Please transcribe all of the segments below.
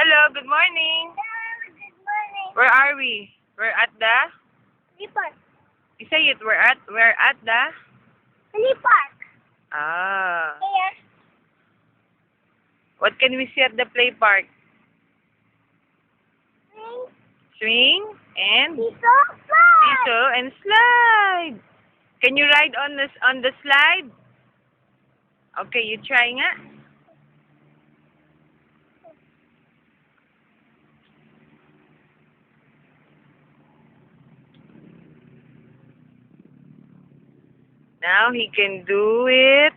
Hello, good morning. Hello, good morning. Where are we? We're at the... Play park. You say it, we're at the... Play park. Ah. Here. What can we see at the play park? Swing. Swing and... Seesaw. Slide. Seesaw and slide. Can you ride on the slide? Okay, you try nga. Now he can do it.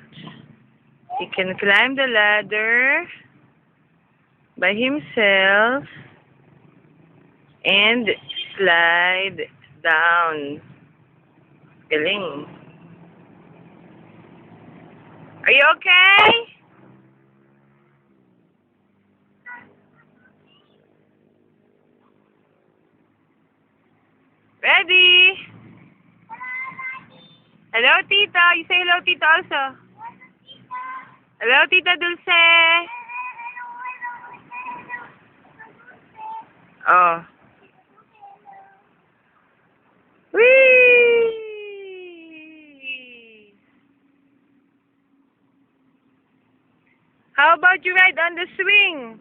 He can climb the ladder by himself and slide down. Galing. Are you okay? Ready? Hello, Tita. You say hello, Tita, also. Hello, Tita Dulce. Oh. Whee! How about you ride on the swing?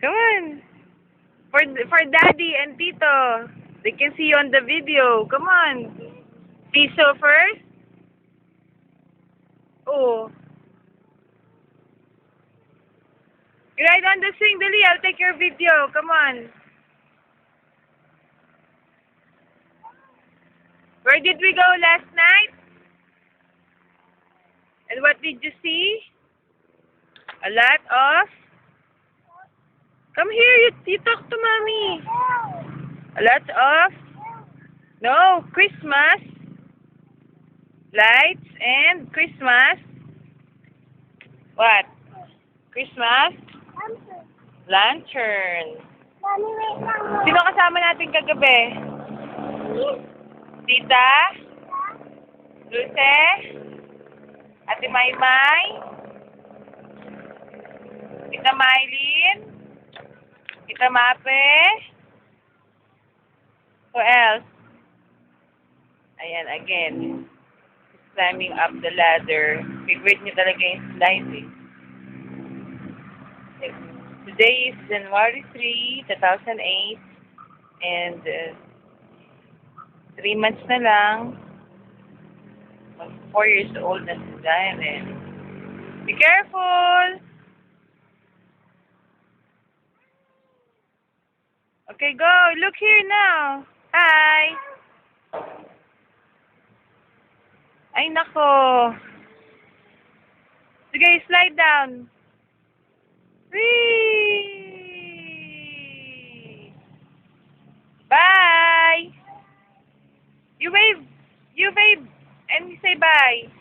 Come on. For Daddy and Tito. They can see you on the video. Come on. Seesaw first. Oh. You ride on the swing, Dali. I'll take your video. Come on. Where did we go last night? And what did you see? A lot of... Come here, you talk to Mommy. A lot of... No, Christmas lights and Christmas... What? Christmas lantern. Mommy, wait lang. Sino kasama natin kagabi? Tita? Dulce? Ate Maymay? Tita Mylene? Tita Mape? Who else? Ayan, again. Climbing up the ladder. Favorite niyo talaga yung slide eh. Today is January 3, 2008. And 3 months na lang. 4 years old na si Zion. Be careful! Okay, go. Look here now. Hi. Ay, nako. Sige, slide down. Whee! Bye! You wave, and you say bye.